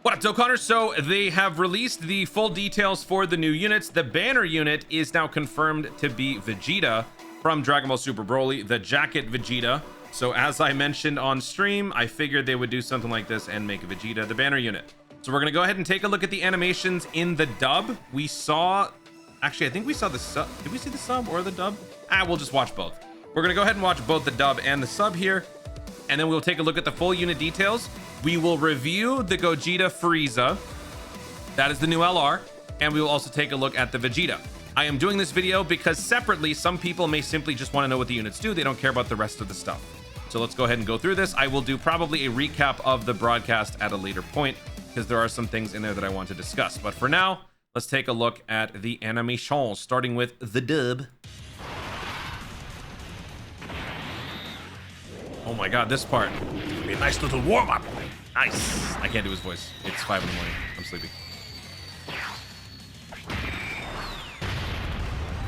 What up, Dokkaners? So they have released the full details for the new units. The banner unit is now confirmed to be Vegeta from Dragon Ball Super Broly, the jacket Vegeta. So as I mentioned on stream, I figured they would do something like this and make Vegeta the banner unit. So we're gonna go ahead and take a look at the animations in the dub. We saw, actually, I think we saw the sub. Did we see the sub or the dub? We'll just watch both. We're gonna go ahead and watch both the dub and the sub here, and then we'll take a look at the full unit details. We will review the Gogeta Frieza. That is the new LR. And we will also take a look at the Vegeta. I am doing this video because separately, some people may simply just want to know what the units do. They don't care about the rest of the stuff. So let's go ahead and go through this. I will do probably a recap of the broadcast at a later point because there are some things in there that I want to discuss. But for now, let's take a look at the animations, starting with the dub. Oh my god, this part. Be a nice little warm-up. Nice. I can't do his voice. It's 5 in the morning. I'm sleepy.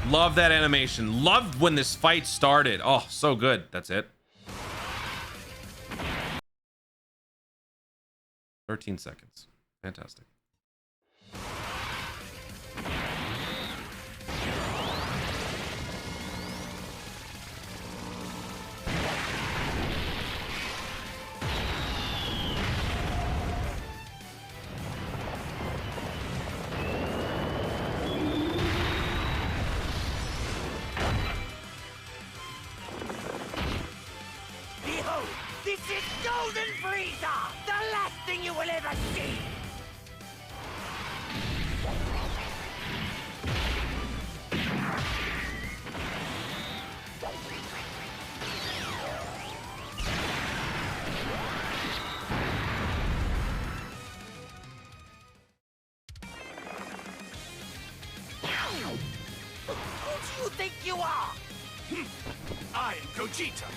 Love that animation. Loved when this fight started. Oh, so good. That's it. 13 seconds. Fantastic. This is Golden Frieza! The last thing you will ever see! Who do you think you are? I am Gogeta.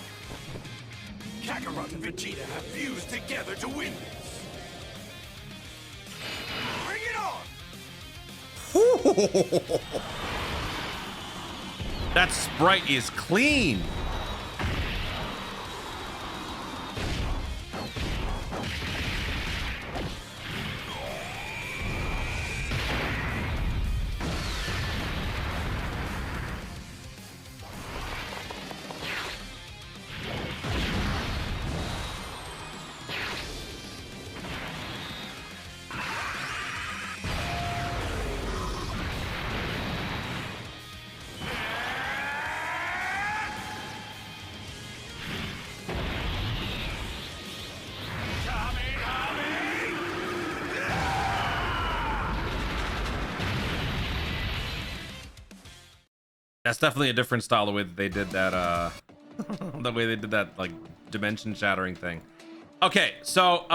Kakarot and Vegeta have fused together to win this. Bring it on! That sprite is clean. That's definitely a different style, the way that they did that, the way they did that, like, dimension shattering thing. Okay, so,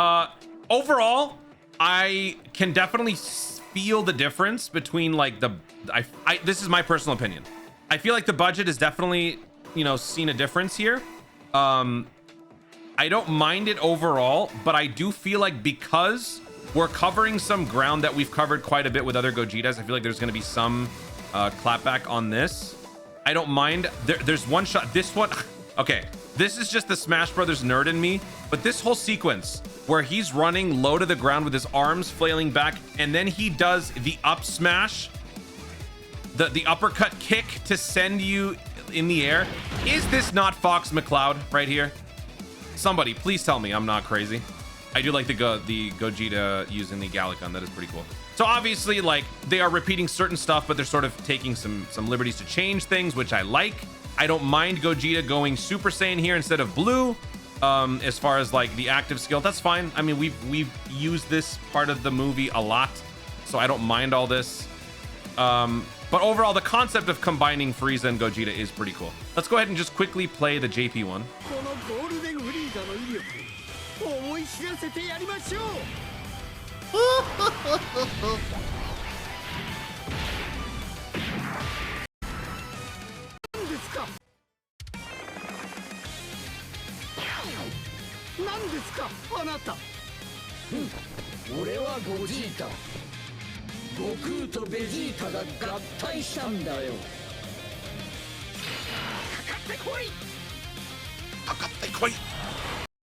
overall, I can definitely feel the difference between, like, this is my personal opinion. I feel like the budget is definitely, you know, seen a difference here. I don't mind it overall, but I do feel like because we're covering some ground that we've covered quite a bit with other Gogetas, I feel like there's going to be some clapback on this. I don't mind. There's one shot. This one. Okay, this is just the Smash Brothers nerd in me, but this whole sequence where he's running low to the ground with his arms flailing back, and then he does the up smash, the uppercut kick to send you in the air. Is this not Fox McCloud right here? Somebody, please tell me I'm not crazy. I do like the Gogeta using the Gallic gun. That is pretty cool. So obviously, like, they are repeating certain stuff, but they're sort of taking some liberties to change things, which I like. I don't mind Gogeta going Super Saiyan here instead of Blue. As far as like the active skill, that's fine. I mean, we've used this part of the movie a lot, so I don't mind all this. But overall, the concept of combining Frieza and Gogeta is pretty cool. Let's go ahead and just quickly play the JP one. Akate koi! Akate koi! 「 Akate koi! 「 「」 「」 「」 「」 「」 「」 「」 「」 「」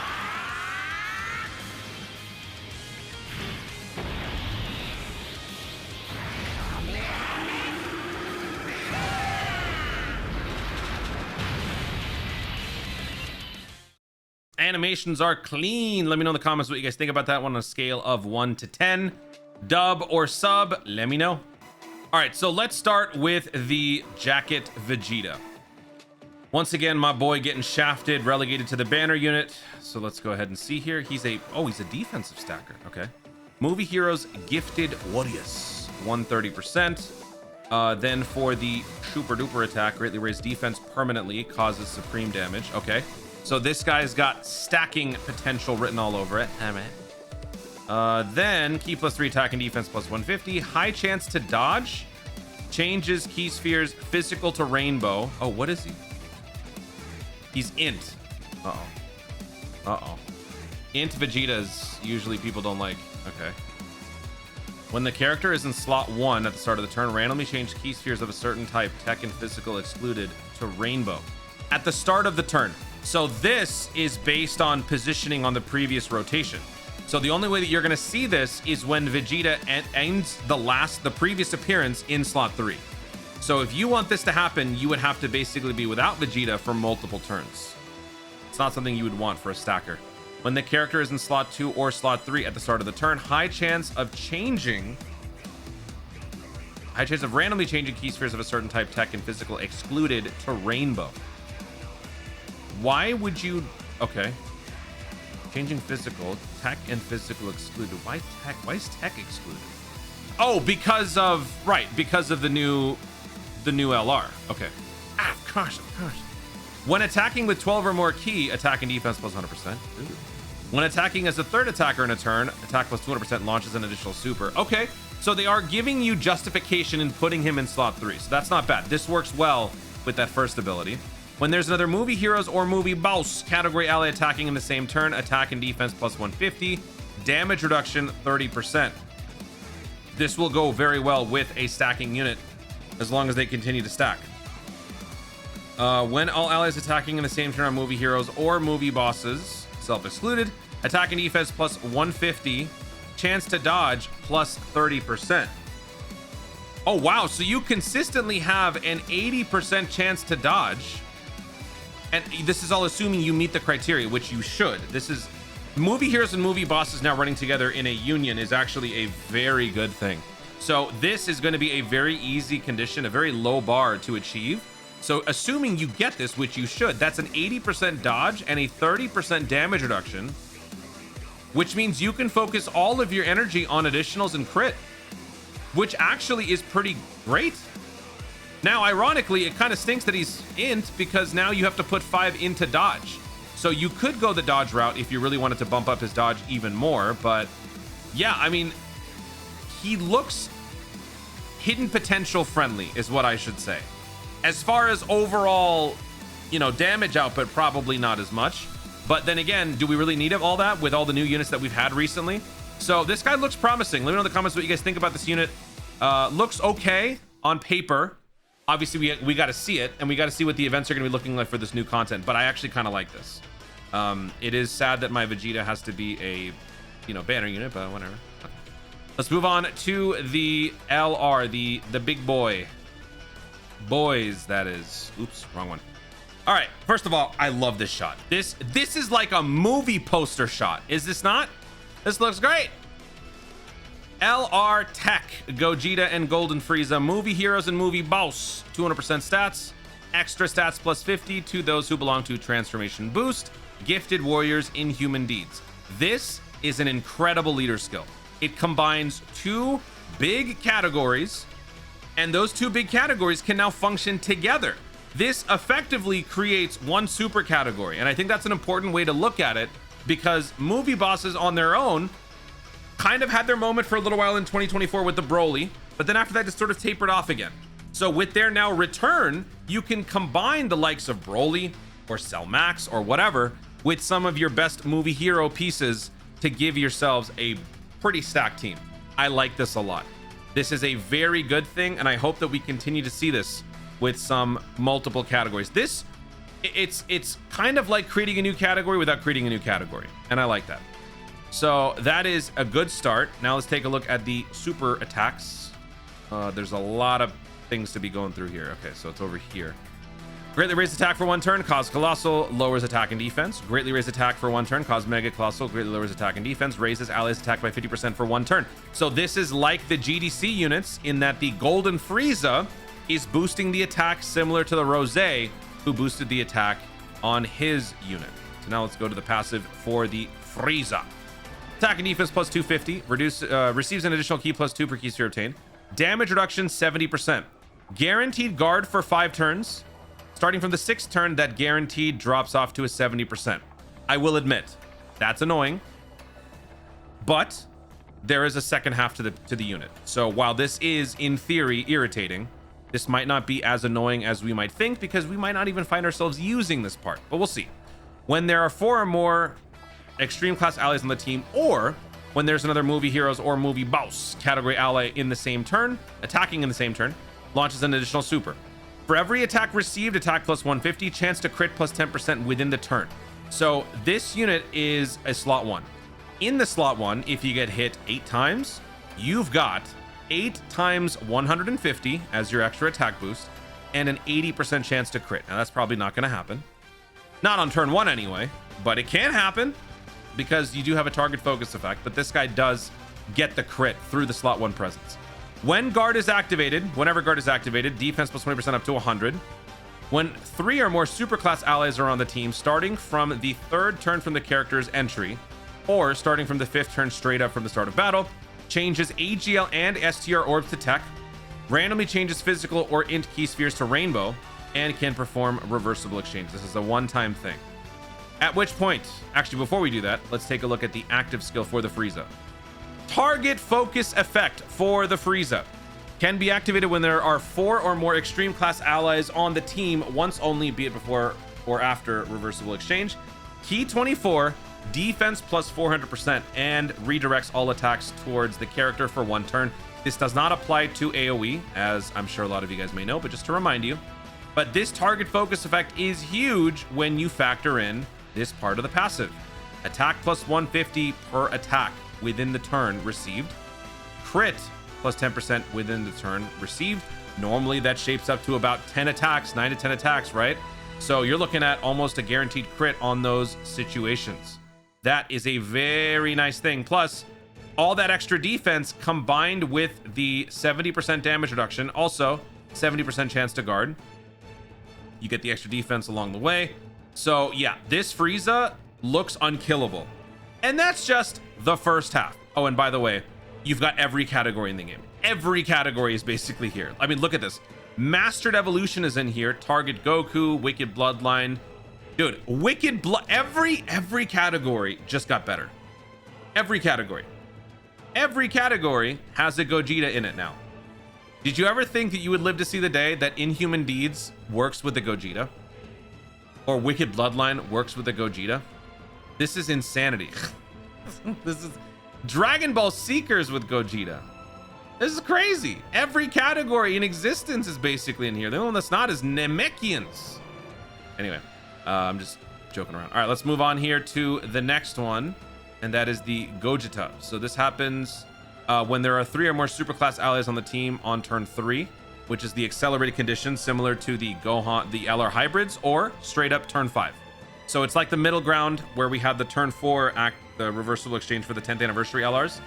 「」 「」 「」 「」 「」 「」 「」 「」 「」 「」 「」 「」 「」 「」 「」 「」 「」 「」 「」 「」 「」 「」 「」 「」 「」 「」 「」 「」 「」 「」 「」 「」 「」 「」 「」 「」 「」 「」 「」 「」 「」 「」 "」 "" 「」Animations are clean. Let me know in the comments what you guys think about that one on a scale of 1 to 10. Dub or sub, let me know. All right, so let's start with the Jacket Vegeta. Once again, my boy getting shafted, relegated to the banner unit. So let's go ahead and see here. He's a defensive stacker. Okay. Movie Heroes Gifted Warriors, 130%. Then for the super duper attack, greatly raised defense permanently, causes supreme damage. Okay. So this guy's got stacking potential written all over it. All right. Then key +3 attack and defense +150. High chance to dodge. Changes key spheres physical to rainbow. Oh, what is he? He's int. Uh-oh. Int Vegetas usually people don't like. Okay. When the character is in slot 1 at the start of the turn, randomly change key spheres of a certain type, tech and physical excluded, to rainbow. At the start of the turn. So this is based on positioning on the previous rotation. So the only way that you're going to see this is when Vegeta ends the previous appearance in slot 3. So if you want this to happen, you would have to basically be without Vegeta for multiple turns. It's not something you would want for a stacker. When the character is in slot 2 or slot 3 at the start of the turn, high chance of randomly changing key spheres of a certain type, tech and physical excluded to rainbow. Why would you... Okay. Changing physical, tech and physical excluded. Why tech? Why is tech excluded? Oh, because of the new LR. Okay. Of course. When attacking with 12 or more key, attack and defense +100%. When attacking as a third attacker in a turn, attack +200% launches an additional super. Okay, so they are giving you justification in putting him in slot 3. So that's not bad. This works well with that first ability. When there's another Movie Heroes or Movie Boss category ally attacking in the same turn, attack and defense +150, damage reduction 30%. This will go very well with a stacking unit as long as they continue to stack. When all allies attacking in the same turn on Movie Heroes or Movie Bosses, self-excluded, attack and defense +150, chance to dodge +30%. Oh, wow. So you consistently have an 80% chance to dodge. And this is all assuming you meet the criteria, which you should. This is Movie Heroes and Movie Bosses now running together in a union is actually a very good thing. So this is going to be a very easy condition, a very low bar to achieve. So assuming you get this, which you should, that's an 80% dodge and a 30% damage reduction, which means you can focus all of your energy on additionals and crit, which actually is pretty great. Now, ironically, it kind of stinks that he's int because now you have to put 5 into dodge. So you could go the dodge route if you really wanted to bump up his dodge even more. But yeah, I mean, he looks hidden potential friendly is what I should say. As far as overall, damage output, probably not as much. But then again, do we really need all that with all the new units that we've had recently? So this guy looks promising. Let me know in the comments what you guys think about this unit. Looks okay on paper. Obviously, we got to see it, and we got to see what the events are going to be looking like for this new content. But I actually kind of like this. It is sad that my Vegeta has to be a, banner unit, but whatever. Okay. Let's move on to the LR, the big boy. Boys, that is. Oops, wrong one. All right. First of all, I love this shot. This is like a movie poster shot. Is this not? This looks great. LR Tech, Gogeta and Golden Frieza, Movie Heroes and Movie Boss, 200% stats, extra stats +50 to those who belong to Transformation Boost, Gifted Warriors in Human Deeds. This is an incredible leader skill. It combines 2 big categories, and those 2 big categories can now function together. This effectively creates 1 super category, and I think that's an important way to look at it because movie bosses on their own kind of had their moment for a little while in 2024 with the Broly, but then after that just sort of tapered off again. So with their now return, you can combine the likes of Broly or Cell Max or whatever with some of your best movie hero pieces to give yourselves a pretty stacked team. I like this a lot. This is a very good thing, and I hope that we continue to see this with some multiple categories. It's kind of like creating a new category without creating a new category, and I like that. So that is a good start. Now let's take a look at the super attacks. There's a lot of things to be going through here. Okay, so it's over here. Greatly raised attack for 1 turn, cause colossal, lowers attack and defense. Greatly raised attack for 1 turn, cause mega colossal, greatly lowers attack and defense, raises allies attack by 50% for 1 turn. So this is like the GDC units in that the golden Frieza is boosting the attack similar to the Rose, who boosted the attack on his unit. So now let's go to the passive for the Frieza. Attack and defense plus 250, receives an additional key plus 2 per key sphere obtained. Damage reduction 70%. Guaranteed guard for 5 turns. Starting from the 6th turn, that guaranteed drops off to a 70%. I will admit, that's annoying, but there is a second half to the unit. So while this is in theory irritating, this might not be as annoying as we might think, because we might not even find ourselves using this part, but we'll see. When there are 4 or more extreme class allies on the team, or when there's another movie heroes or movie boss category ally in the same turn, attacking in the same turn, launches an additional super. For every attack received, attack plus 150, chance to crit plus 10% within the turn. So this unit is a slot 1. In the slot 1, if you get hit 8 times, you've got 8 times 150 as your extra attack boost, and an 80% chance to crit. Now that's probably not going to happen. Not on turn 1 anyway, but it can happen because you do have a target focus effect, but this guy does get the crit through the slot 1 presence. When guard is activated, whenever guard is activated, defense plus 20% up to 100. When 3 or more superclass allies are on the team, starting from the 3rd turn from the character's entry, or starting from the 5th turn straight up from the start of battle, changes AGL and STR orbs to tech, randomly changes physical or int key spheres to rainbow, and can perform reversible exchange. This is a one-time thing. At which point, actually before we do that, let's take a look at the active skill for the Frieza. Target focus effect for the Frieza can be activated when there are 4 or more extreme class allies on the team once only, be it before or after reversible exchange. Key 24, defense plus 400%, and redirects all attacks towards the character for 1 turn. This does not apply to AoE, as I'm sure a lot of you guys may know, but just to remind you. But this target focus effect is huge when you factor in this part of the passive. Attack plus 150 per attack within the turn received. Crit plus 10% within the turn received. Normally that shapes up to about 10 attacks, 9 to 10 attacks, right? So you're looking at almost a guaranteed crit on those situations. That is a very nice thing. Plus, all that extra defense combined with the 70% damage reduction, also 70% chance to guard. You get the extra defense along the way. So yeah, this Frieza looks unkillable. And that's just the first half. Oh, and by the way, you've got every category in the game. Every category is basically here. I mean, look at this. Mastered Evolution is in here. Target Goku, Wicked Bloodline. Dude, Wicked Blood, every category just got better. Every category. Every category has a Gogeta in it now. Did you ever think that you would live to see the day that Inhuman Deeds works with the Gogeta? Or Wicked Bloodline works with the Gogeta? This is insanity. This is Dragon Ball Seekers with Gogeta. This is crazy. Every category in existence is basically in here. The only one that's not is Namekians. Anyway, I'm just joking around. All right, let's move on here to the next one, and that is the Gogeta. So this happens when there are 3 or more superclass allies on the team on turn 3, which is the accelerated condition similar to the Gohan, the LR hybrids, or straight up turn 5. So it's like the middle ground where we had the turn 4 the reversible exchange for the 10th anniversary LRs.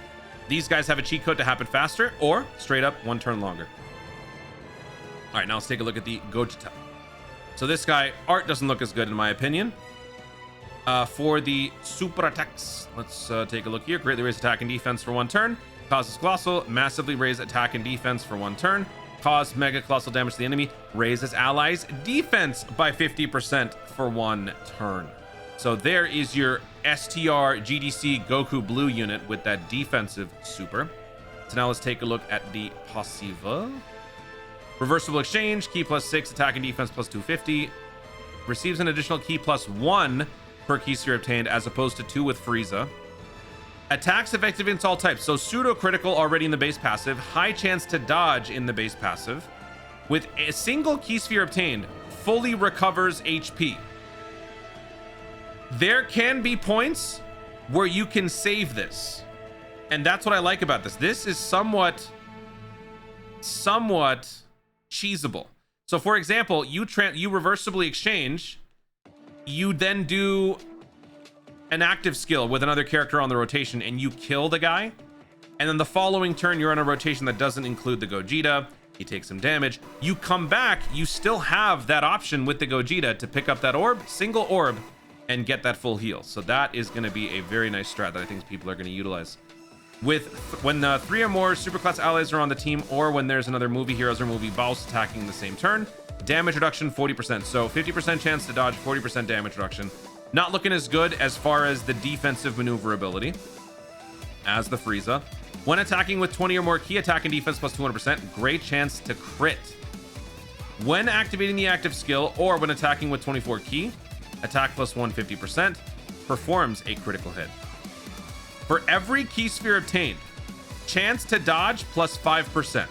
These guys have a cheat code to happen faster, or straight up 1 turn longer. All right, now let's take a look at the Gogeta. So this guy, art doesn't look as good in my opinion. For the super attacks, let's take a look here. Greatly raise attack and defense for 1 turn. Causes colossal, massively raise attack and defense for 1 turn. Cause mega colossal damage to the enemy. Raises allies defense by 50% for 1 turn. So there is your STR GDC Goku Blue unit with that defensive super. So now let's take a look at the passiva. Reversible exchange, key plus 6, attack and defense plus 250. Receives an additional key plus 1 per key sphere obtained, as opposed to 2 with Frieza. Attacks effective against all types. So pseudo critical already in the base passive. High chance to dodge in the base passive. With a single key sphere obtained, fully recovers HP. There can be points where you can save this. And that's what I like about this. This is somewhat cheesable. So for example, you reversibly exchange, you then do an active skill with another character on the rotation and you kill the guy. And then the following turn, you're on a rotation that doesn't include the Gogeta. He takes some damage. You come back, you still have that option with the Gogeta to pick up that orb, single orb, and get that full heal. So that is going to be a very nice strat that I think people are going to utilize. When 3 or more superclass allies are on the team, or when there's another movie heroes or movie boss attacking the same turn, damage reduction 40%. So 50% chance to dodge, 40% damage reduction. Not looking as good as far as the defensive maneuverability as the Frieza. When attacking with 20 or more key, attack and defense plus 200%, great chance to crit. When activating the active skill or when attacking with 24 key, attack plus 150%, performs a critical hit. For every key sphere obtained, chance to dodge plus 5%,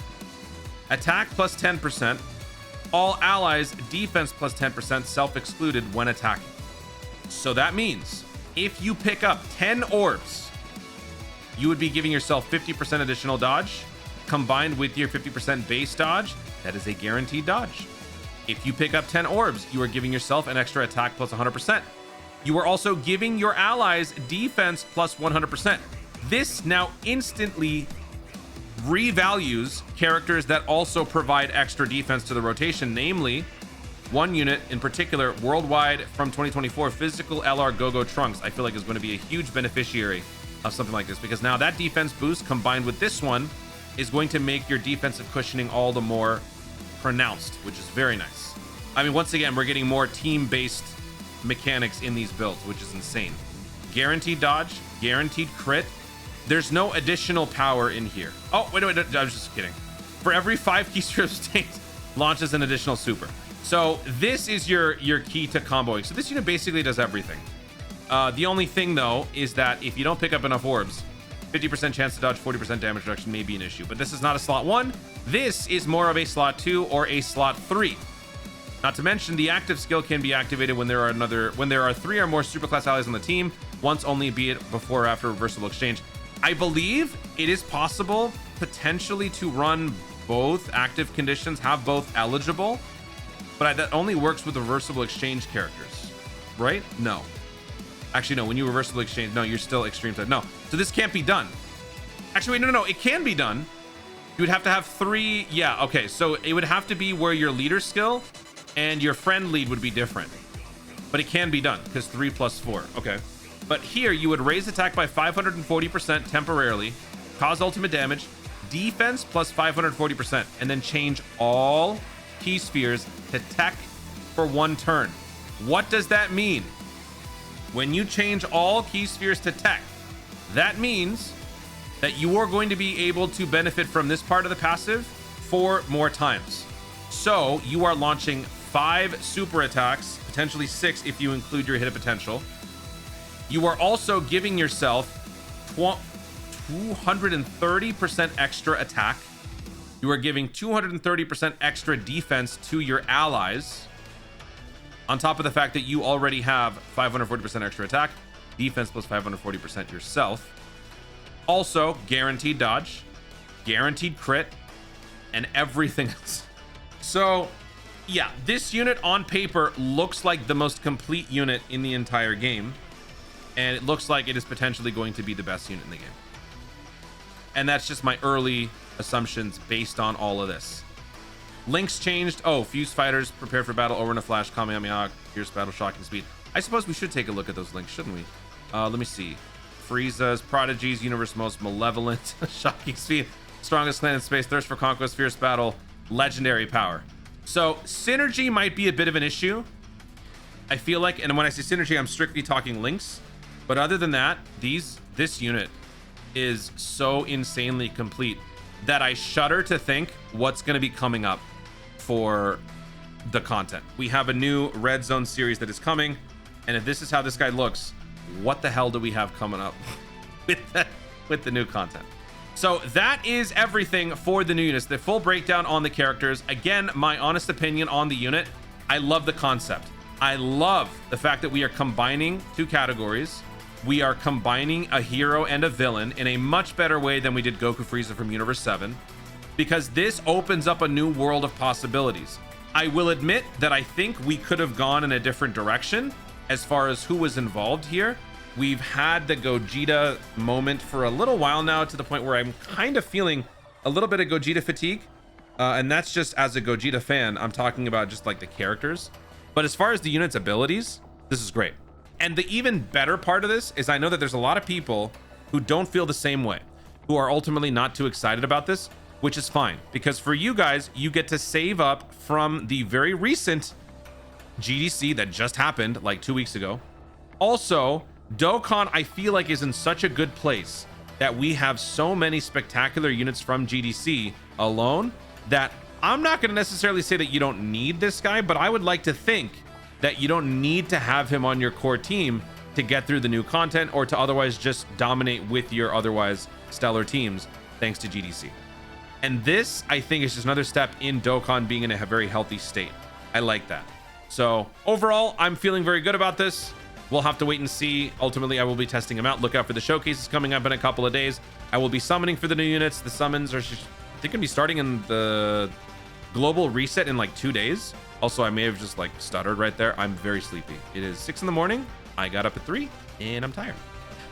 attack plus 10%, all allies defense plus 10%, self-excluded when attacking. So that means if you pick up 10 orbs, you would be giving yourself 50% additional dodge combined with your 50% base dodge. That is a guaranteed dodge. If you pick up 10 orbs, you are giving yourself an extra attack plus 100%. You are also giving your allies defense plus 100%. This now instantly revalues characters that also provide extra defense to the rotation, namely one unit in particular, worldwide from 2024, physical LR Go-Go Trunks. I feel like is going to be a huge beneficiary of something like this, because now that defense boost combined with this one is going to make your defensive cushioning all the more pronounced, which is very nice. I mean, once again, we're getting more team-based mechanics in these builds, which is insane. Guaranteed dodge, guaranteed crit. There's no additional power in here. Oh, wait, I was just kidding. For every 5 key strips obtained, launches an additional super. So this is your key to comboing. So this unit basically does everything. The only thing, though, is that if you don't pick up enough orbs, 50% chance to dodge, 40% damage reduction may be an issue. But this is not a slot 1. This is more of a slot 2 or a slot 3. Not to mention, the active skill can be activated when there are 3 or more superclass allies on the team, once only, be it before or after reversible exchange. I believe it is possible potentially to run both active conditions, have both eligible, but that only works with reversible exchange characters, right? No. Actually, no, when you reversible exchange, no, you're still extreme type. No, so this can't be done. Actually, wait, no, it can be done. You would have to have 3. Yeah, okay, so it would have to be where your leader skill and your friend lead would be different, but it can be done because 3 plus 4. Okay, but here you would raise attack by 540% temporarily, cause ultimate damage, defense plus 540%, and then change all key spheres to tech for 1 turn. What does that mean? When you change all key spheres to tech, that means that you are going to be able to benefit from this part of the passive 4 more times. So you are launching 5 super attacks, potentially 6 if you include your hit potential. You are also giving yourself 230% extra attack. You are giving 230% extra defense to your allies, on top of the fact that you already have 540% extra attack, defense plus 540% yourself. Also, guaranteed dodge, guaranteed crit, and everything else. So, yeah, this unit on paper looks like the most complete unit in the entire game, and it looks like it is potentially going to be the best unit in the game. And that's just my early assumptions based on all of this. Links changed. Oh, fused fighters prepare for battle over in a flash, Kamehameha, fierce battle, shocking speed. I suppose we should take a look at those links, shouldn't we? Let me see. Frieza's prodigies, universe most malevolent, shocking speed, strongest clan in space, thirst for conquest, fierce battle, legendary power. So synergy might be a bit of an issue, I feel like, and when I say synergy, I'm strictly talking links. But other than that, this unit is so insanely complete that I shudder to think what's going to be coming up for the content. We have a new Red Zone series that is coming, and if this is how this guy looks, what the hell do we have coming up with the new content? So that is everything for the new units. The full breakdown on the characters. Again, my honest opinion on the unit, I love the concept. I love the fact that we are combining 2 categories. We are combining a hero and a villain in a much better way than we did Goku Frieza from Universe 7, because this opens up a new world of possibilities. I will admit that I think we could have gone in a different direction as far as who was involved here. We've had the Gogeta moment for a little while now, to the point where I'm kind of feeling a little bit of Gogeta fatigue. And that's just as a Gogeta fan. I'm talking about just like the characters. But as far as the unit's abilities, this is great. And the even better part of this is I know that there's a lot of people who don't feel the same way, who are ultimately not too excited about this, which is fine. Because for you guys, you get to save up from the very recent GDC that just happened like 2 weeks ago. Also, Dokkan, I feel like, is in such a good place that we have so many spectacular units from GDC alone that I'm not going to necessarily say that you don't need this guy, but I would like to think that you don't need to have him on your core team to get through the new content, or to otherwise just dominate with your otherwise stellar teams thanks to GDC. And this, I think, is just another step in Dokkan being in a very healthy state. I like that. So overall, I'm feeling very good about this. We'll have to wait and see. Ultimately, I will be testing them out. Look out for the showcases coming up in a couple of days. I will be summoning for the new units. The summons are, I think, gonna be starting in the global reset in like 2 days. Also, I may have just like stuttered right there. I'm very sleepy. It is 6 in the morning. I got up at 3 and I'm tired.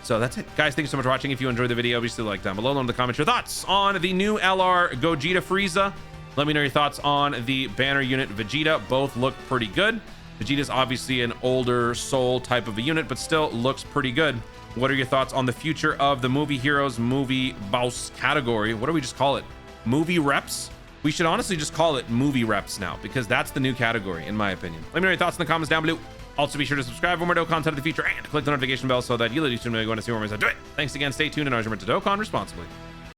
So that's it, guys. Thank you so much for watching. If you enjoyed the video, obviously like down below. Let me know in the comments your thoughts on the new LR Gogeta Frieza. Let me know your thoughts on the banner unit Vegeta. Both look pretty good. Vegeta's obviously an older soul type of a unit, but still looks pretty good. What are your thoughts on the future of the movie heroes, movie boss category? What do we just call it? Movie reps? We should honestly just call it movie reps now, because that's the new category, in my opinion. Let me know your thoughts in the comments down below. Also, be sure to subscribe for more Dokkan content in the future, and click the notification bell so that you'll let you know when you want to see more. Do it. Thanks again. Stay tuned, and always remember to Dokkan responsibly.